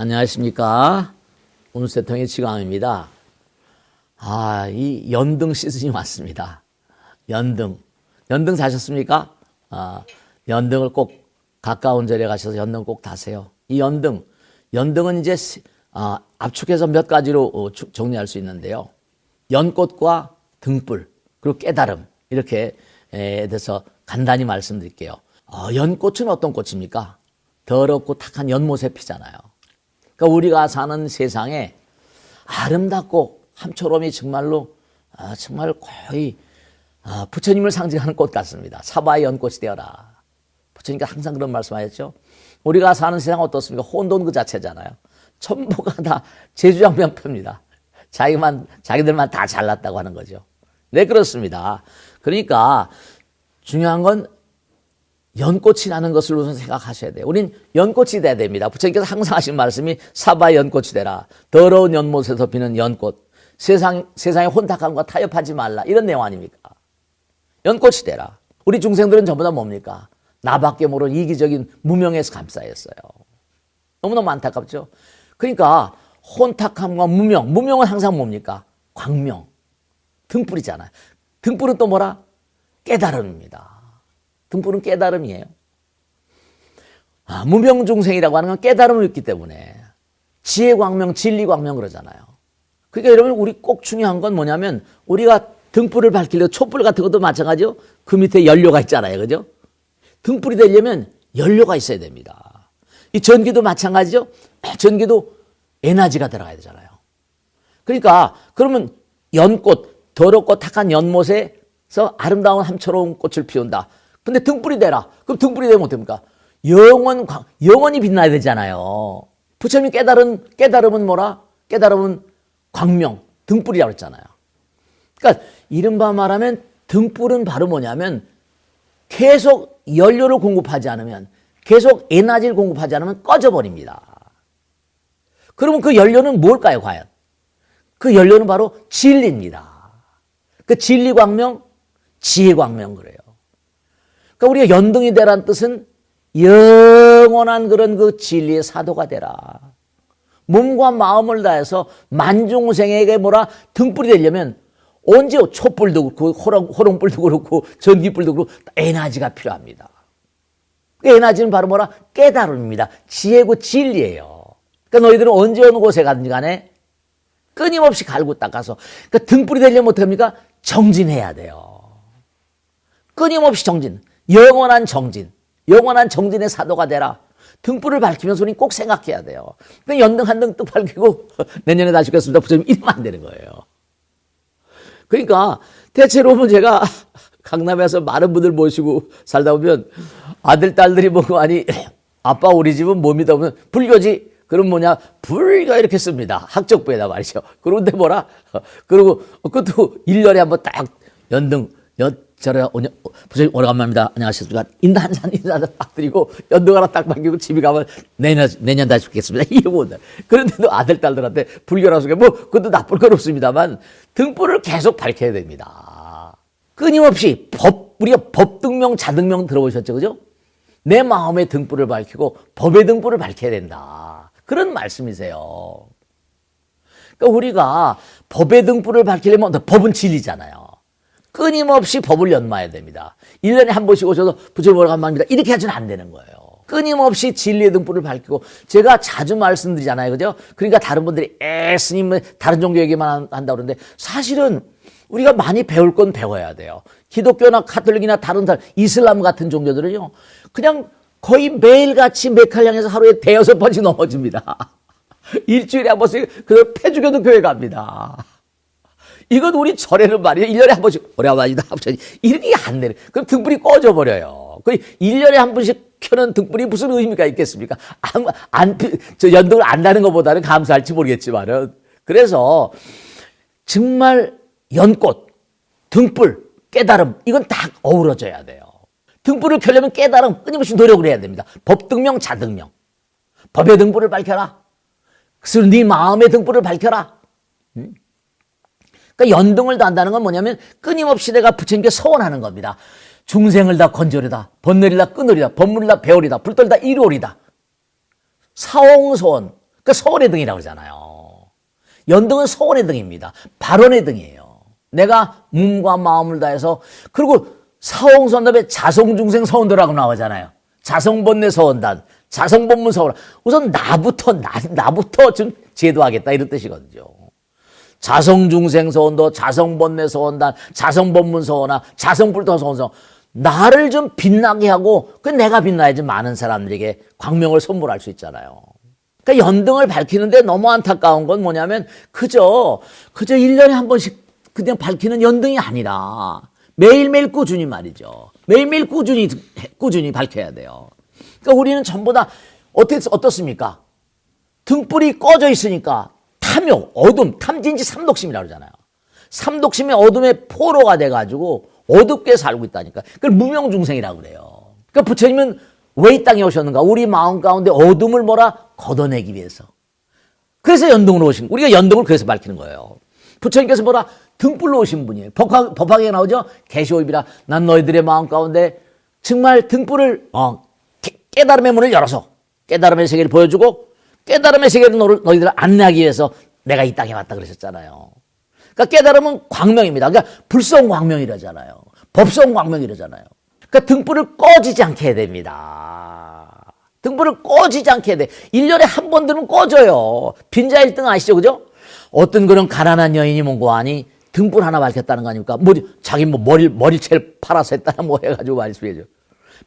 안녕하십니까. 운세통의 지광입니다. 이 연등 시즌이 왔습니다. 연등 사셨습니까? 연등을 꼭 가까운 절에 가셔서 연등 꼭 타세요. 이 연등은 이제 압축해서 몇 가지로 정리할 수 있는데요. 연꽃과 등불, 그리고 깨달음, 이렇게 대해서 간단히 말씀드릴게요. 연꽃은 어떤 꽃입니까? 더럽고 탁한 연못에 피잖아요. 그러니까 우리가 사는 세상에 아름답고 함초롬이 정말로 정말 거의 부처님을 상징하는 꽃 같습니다. 사바의 연꽃이 되어라. 부처님께서 항상 그런 말씀하셨죠. 우리가 사는 세상 어떻습니까? 혼돈 그 자체잖아요. 전부가 다 제주장면표입니다. 자기들만 다 잘났다고 하는 거죠. 네, 그렇습니다. 그러니까 중요한 건 연꽃이 나는 것을 우선 생각하셔야 돼요. 우린 연꽃이 돼야 됩니다. 부처님께서 항상 하신 말씀이 사바의 연꽃이 되라. 더러운 연못에서 피는 연꽃. 세상의 혼탁함과 타협하지 말라. 이런 내용 아닙니까? 연꽃이 되라. 우리 중생들은 전부 다 뭡니까? 나밖에 모르는 이기적인 무명에서 감싸였어요. 너무너무 안타깝죠? 그러니까 혼탁함과 무명은 항상 뭡니까? 광명, 등불이잖아요. 등불은 또 뭐라? 깨달음입니다. 등불은 깨달음이에요. 무명중생이라고 하는 건 깨달음을 읽기 때문에 지혜광명, 진리광명 그러잖아요. 그러니까 여러분 우리 꼭 중요한 건 뭐냐면 우리가 등불을 밝히려 촛불 같은 것도 마찬가지요. 그 밑에 연료가 있잖아요. 그죠? 등불이 되려면 연료가 있어야 됩니다. 이 전기도 마찬가지죠. 전기도 에너지가 들어가야 되잖아요. 그러니까 그러면 연꽃, 더럽고 탁한 연못에서 아름다운 함초로운 꽃을 피운다. 근데 등불이 되라. 그럼 등불이 되면 어떻습니까? 영원히 빛나야 되잖아요. 부처님이 깨달음은 뭐라? 깨달음은 광명, 등불이라고 했잖아요. 그러니까 이른바 말하면 등불은 바로 뭐냐면 계속 연료를 공급하지 않으면, 계속 에너지를 공급하지 않으면 꺼져버립니다. 그러면 그 연료는 뭘까요, 과연? 그 연료는 바로 진리입니다. 그 진리광명, 지혜광명 그래요. 그러니까 우리가 연등이 되라는 뜻은 영원한 그런 그 진리의 사도가 되라. 몸과 마음을 다해서 만중생에게 뭐라 등불이 되려면 언제 촛불도 그렇고 호롱불도 그렇고 전기불도 그렇고 에너지가 필요합니다. 그 에너지는 바로 뭐라? 깨달음입니다. 지혜고 진리예요. 그러니까 너희들은 언제 어느 곳에 가든지 간에 끊임없이 갈고 닦아서, 그러니까 등불이 되려면 어떡합니까? 정진해야 돼요. 끊임없이 정진. 영원한 정진의 사도가 되라. 등불을 밝히면서 우리는 꼭 생각해야 돼요. 그러니까 연등 한 등 또 밝히고 내년에 다시 뵙겠습니다. 부처님 이러면 안 되는 거예요. 그러니까 대체로 보면 제가 강남에서 많은 분들 모시고 살다 보면 아들, 딸들이 보고 아니 아빠 우리 집은 뭡니다 보면 불교지. 그럼 뭐냐? 불교 이렇게 씁니다. 학적부에다 말이죠. 그런데 뭐라? 그리고 그것도 1년에 한번 딱 연등 부처님 오래간만입니다. 안녕하십니까. 인사 딱 드리고 연등 하나 딱 맡기고 집에 가면 내년 다시 뵙겠습니다. 이러고 온다. 그런데도 아들, 딸들한테 불교라서 그것도 나쁠 건 없습니다만 등불을 계속 밝혀야 됩니다. 끊임없이 우리가 법등명, 자등명 들어보셨죠? 그죠? 내 마음의 등불을 밝히고 법의 등불을 밝혀야 된다. 그런 말씀이세요. 그러니까 우리가 법의 등불을 밝히려면 법은 진리잖아요. 끊임없이 법을 연마해야 됩니다. 1년에 한 번씩 오셔서 부처님 오래간만입니다. 이렇게 하지는 안 되는 거예요. 끊임없이 진리의 등불을 밝히고, 제가 자주 말씀드리잖아요. 그죠? 그러니까 다른 분들이 스님 다른 종교 얘기만 한다고 그러는데 사실은 우리가 많이 배울 건 배워야 돼요. 기독교나 카톨릭이나 다른 이슬람 같은 종교들은요. 그냥 거의 매일같이 메칼향에서 하루에 5번씩 넘어집니다. 일주일에 한 번씩 그걸 폐주교도 교회 갑니다. 이건 우리 절에는 말이에요. 1년에 한 번씩 오래간만이다. 이렇게 안 되는. 그럼 등불이 꺼져버려요. 1년에 한 번씩 켜는 등불이 무슨 의미가 있겠습니까? 연등을 안 나는 것보다는 감사할지 모르겠지만은. 그래서 정말 연꽃, 등불, 깨달음, 이건 다 어우러져야 돼요. 등불을 켜려면 깨달음, 끊임없이 노력을 해야 됩니다. 법등명, 자등명. 법의 등불을 밝혀라. 그래서 네 마음의 등불을 밝혀라. 그러니까 연등을 단다는 건 뭐냐면 끊임없이 내가 부처님께 서원하는 겁니다. 중생을 다 건져리다. 번뇌를 다 끊으리다. 법문을 다 배우리다. 불떨 다 이루리다. 사홍소원. 그 서원의 등이라고 그러잖아요. 연등은 서원의 등입니다. 발언의 등이에요. 내가 몸과 마음을 다해서, 그리고 사홍선답의 자성중생 서원도라고 나오잖아요. 자성번뇌 서원단, 자성법문 서원. 우선 나부터 좀 제도하겠다 이런 뜻이거든요. 자성중생 서원도, 자성번뇌 서원단, 자성법문 서원아, 자성불도 서원서. 나를 좀 빛나게 하고, 그 내가 빛나야지 많은 사람들에게 광명을 선물할 수 있잖아요. 그러니까 연등을 밝히는데 너무 안타까운 건 뭐냐면 그저 1년에 한 번씩 그냥 밝히는 연등이 아니라 매일매일 꾸준히 말이죠. 매일매일 꾸준히 밝혀야 돼요. 그러니까 우리는 전부 다 어떻습니까? 등불이 꺼져 있으니까 탐욕, 어둠, 탐진치 삼독심이라고 그러잖아요. 삼독심이 어둠의 포로가 돼가지고 어둡게 살고 있다니까. 그걸 무명중생이라고 그래요. 그러니까 부처님은 왜 이 땅에 오셨는가? 우리 마음 가운데 어둠을 걷어내기 위해서. 그래서 연등으로 오신, 우리가 연등을 그래서 밝히는 거예요. 부처님께서 등불로 오신 분이에요. 법화경에 나오죠? 계시오입이라 난 너희들의 마음 가운데 정말 등불을, 깨달음의 문을 열어서 깨달음의 세계를 보여주고 깨달음의 세계를 너희들을 안내하기 위해서 내가 이 땅에 왔다 그러셨잖아요. 그러니까 깨달음은 광명입니다. 그러니까 불성 광명이라잖아요. 법성 광명이라잖아요. 그러니까 등불을 꺼지지 않게 해야 됩니다. 등불을 꺼지지 않게 해야 돼. 1년에 한 번 들으면 꺼져요. 빈자 1등 아시죠? 그죠? 어떤 그런 가난한 여인이 뭔고 하니 등불 하나 밝혔다는 거 아닙니까? 자기 머리채를 팔아서 했다나 해가지고 말씀해줘.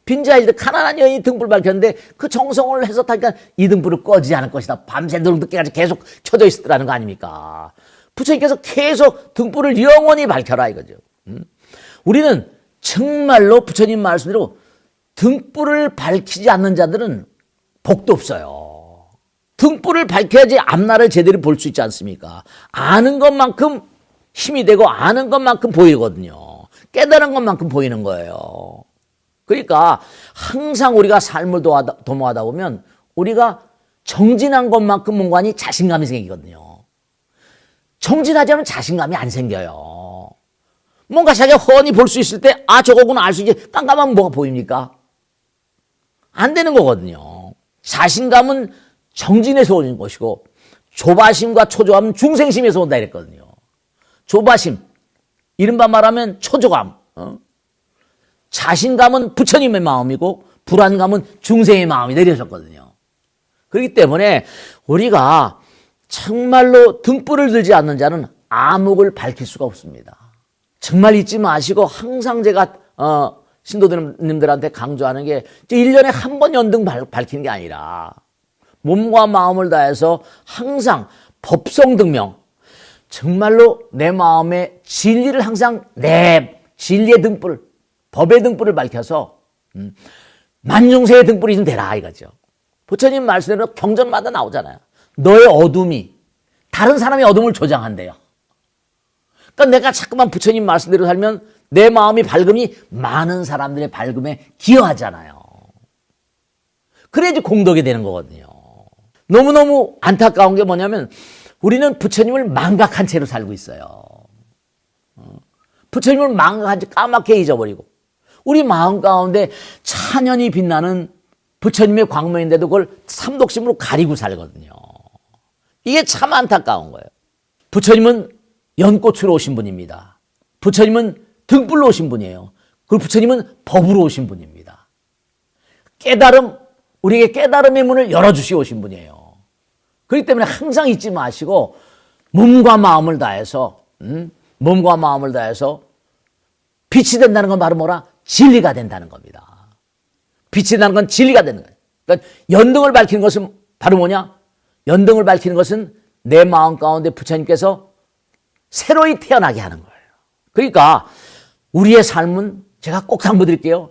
빈자 1등 가난한 여인이 등불 밝혔는데 그 정성을 해서 타니까 이 등불을 꺼지지 않을 것이다. 밤새도록 늦게까지 계속 켜져 있었다는 거 아닙니까? 부처님께서 계속 등불을 영원히 밝혀라 이거죠. 우리는 정말로 부처님 말씀대로 등불을 밝히지 않는 자들은 복도 없어요. 등불을 밝혀야지 앞날을 제대로 볼 수 있지 않습니까? 아는 것만큼 힘이 되고 아는 것만큼 보이거든요. 깨달은 것만큼 보이는 거예요. 그러니까 항상 우리가 삶을 도모하다 보면 우리가 정진한 것만큼 뭔가니 자신감이 생기거든요. 정진하지 않으면 자신감이 안 생겨요. 뭔가 자기가 훤히 볼 수 있을 때 저거구나 알 수 있지. 깜깜하면 뭐가 보입니까? 안 되는 거거든요. 자신감은 정진에서 오는 것이고 조바심과 초조함은 중생심에서 온다 이랬거든요. 조바심, 이른바 말하면 초조감, 자신감은 부처님의 마음이고 불안감은 중생의 마음이 내려졌거든요. 그렇기 때문에 우리가 정말로 등불을 들지 않는 자는 암흑을 밝힐 수가 없습니다. 정말 잊지 마시고 항상 제가 신도님들한테 강조하는 게 1년에 한 번 연등 밝히는 게 아니라 몸과 마음을 다해서 항상 법성등명, 정말로 내 마음의 진리를 항상 내 진리의 등불, 법의 등불을 밝혀서 만중생의 등불이 좀 되라 이거죠. 부처님 말씀대로 경전마다 나오잖아요. 너의 어둠이 다른 사람의 어둠을 조장한대요. 그러니까 내가 자꾸만 부처님 말씀대로 살면 내 마음이 밝음이 많은 사람들의 밝음에 기여하잖아요. 그래야지 공덕이 되는 거거든요. 너무너무 안타까운 게 뭐냐면 우리는 부처님을 망각한 채로 살고 있어요. 부처님을 망각한 채 까맣게 잊어버리고 우리 마음 가운데 찬연히 빛나는 부처님의 광명인데도 그걸 삼독심으로 가리고 살거든요. 이게 참 안타까운 거예요. 부처님은 연꽃으로 오신 분입니다. 부처님은 등불로 오신 분이에요. 그리고 부처님은 법으로 오신 분입니다. 우리에게 깨달음의 문을 열어주시고 오신 분이에요. 그렇기 때문에 항상 잊지 마시고 몸과 마음을 다해서 빛이 된다는 건 바로 뭐라? 진리가 된다는 겁니다. 빛이 된다는 건 진리가 되는 거예요. 그러니까 연등을 밝히는 것은 바로 뭐냐? 연등을 밝히는 것은 내 마음 가운데 부처님께서 새로이 태어나게 하는 거예요. 그러니까 우리의 삶은 제가 꼭 당부드릴게요.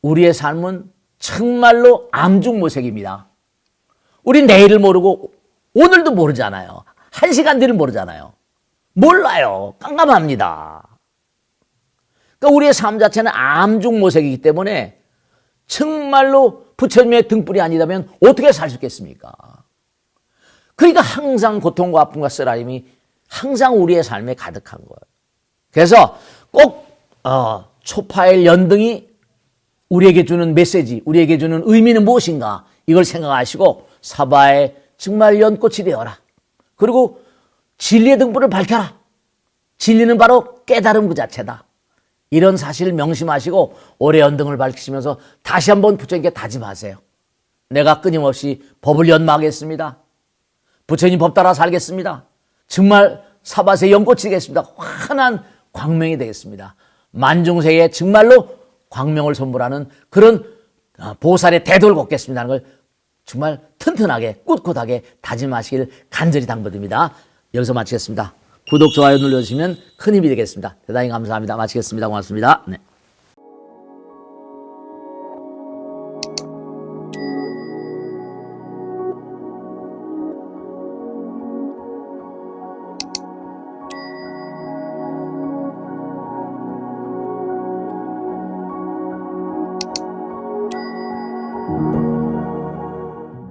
우리의 삶은 정말로 암중모색입니다. 우리 내일을 모르고 오늘도 모르잖아요. 1시간 뒤를 모르잖아요. 몰라요. 깜깜합니다. 그러니까 우리의 삶 자체는 암중모색이기 때문에 정말로 부처님의 등불이 아니다면 어떻게 살 수 있겠습니까? 그러니까 항상 고통과 아픔과 쓰라림이 항상 우리의 삶에 가득한 거예요. 그래서 꼭 초파일 연등이 우리에게 주는 메시지, 우리에게 주는 의미는 무엇인가 이걸 생각하시고 사바의 정말 연꽃이 되어라. 그리고 진리의 등불을 밝혀라. 진리는 바로 깨달음 그 자체다. 이런 사실을 명심하시고 올해 연등을 밝히시면서 다시 한번 부처님께 다짐하세요. 내가 끊임없이 법을 연마하겠습니다. 부처님 법 따라 살겠습니다. 정말 사바세 연꽃이 되겠습니다. 환한 광명이 되겠습니다. 만중세에 정말로 광명을 선물하는 그런 보살의 대도를 걷겠습니다 하는 걸 정말 튼튼하게 꿋꿋하게 다짐하시길 간절히 당부드립니다. 여기서 마치겠습니다. 구독, 좋아요 눌러주시면 큰 힘이 되겠습니다. 대단히 감사합니다. 마치겠습니다. 고맙습니다. 네.